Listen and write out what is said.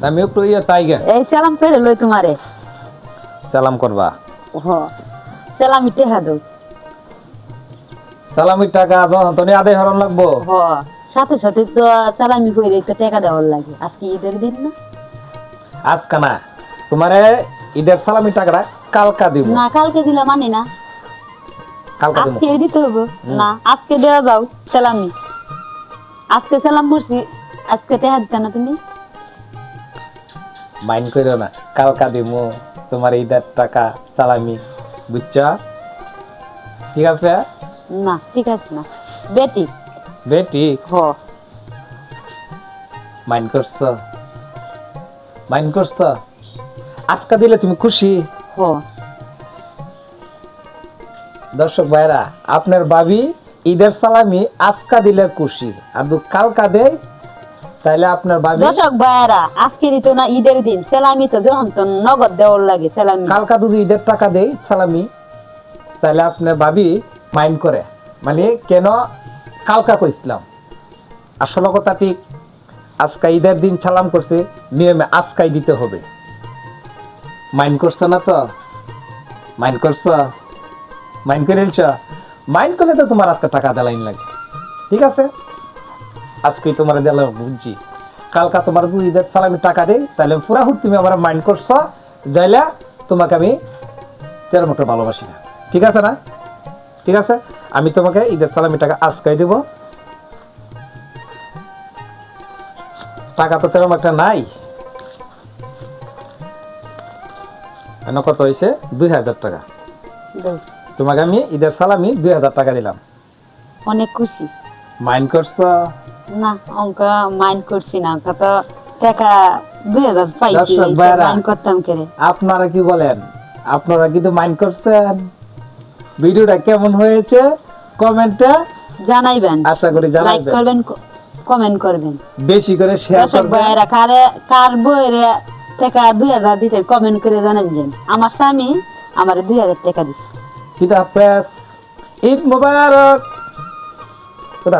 আমি একটু তাই গে এই সালাম করে লই তোমারে সালাম করবা হ সালামি টেহা দাও সালামির টাকা যখন তনি আদায় হরণ লাগবো হ সাথে সাথে তো সালামি কইরে তো টাকা দেওয়ার লাগে আজকে ঈদের দিন না আজকে না তোমারে ঈদের সালামির টাকাটা কালকা দিব না কালকে দিলে মানি না কালকা দিব আজকে দিতে হবে না আজকে দেওয়া যাও সালামি আজকে সালাম করছি আজকে টেহা দিতে না তুমি মাইন্ড কইরো না কালকা দিব তোমার ঈদের টাকা সালামি বুঝছো ঠিক আছে না ঠিক আছে না বেটি বেটি হ মাইন্ড করছো আজকে দিলে তুমি খুশি হ দর্শক ভাইরা আপনার ভাবি ঈদের সালামি আজকা দিলে খুশি আর দু কালকা দেয় তাইলে আপনার ভাবি দর্শক ভাইরা আজকে দিত না ঈদের দিন সালামি তো যখন তো নগদ দেওয়ার লাগে সালামি কালকা যদি ঈদের টাকা দেয় সালামি তাহলে আপনার ভাবি মাইন্ড করে মানে কেন কালকা কইছিলাম আসল কথা ঠিক আজকা ঈদের দিন সালাম করছে নিয়মে আজকাই দিতে হবে মাইন্ড করছো না তো মাইন্ড করছো মাইন্ড করে মাইন্ড করলে তো তোমার আজকে টাকা দেলাইন লাগে ঠিক আছে আজকে তোমার দেলা বুঝছি কালকা তোমার যদি ঈদের সালামি টাকা দেয় তাহলে পুরা হুট তুমি আমার মাইন্ড করছো যাইলে তোমাকে আমি তেরো মতো ভালোবাসি না ঠিক আছে না ঠিক আছে আমি তোমাকে ঈদের সালামি টাকা আজকাই দেব টাকা তো তেরো একটা নাই কত হয়েছে 2000 টাকা দাও। তোমাকে আমি ঈদের সালামি 2000 টাকা দিলাম অনেক খুশি মাইন্ড করছো না অঙ্ক মাইন্ড করছি না অঙ্ক তো টাকা 2000 পাইছি দর্শক ভাইরা, মাইন্ড করতাম করে আপনারা কি বলেন আপনারা কিন্তু মাইন্ড করছেন ভিডিওটা কেমন হয়েছে কমেন্টে জানাইবেন আশা করি লাইক জানাবেন করবেন কমেন্ট করবেন বেশি করে শেয়ার দর্শক করবেন ভাইয়েরা কার বইরে টাকা 2000 দিতে কমেন্ট করে জানাবেন আমার স্বামী আমার 2000 টাকা দিচ্ছে খুদা হাফেজ ঈদ মোবারক খুদা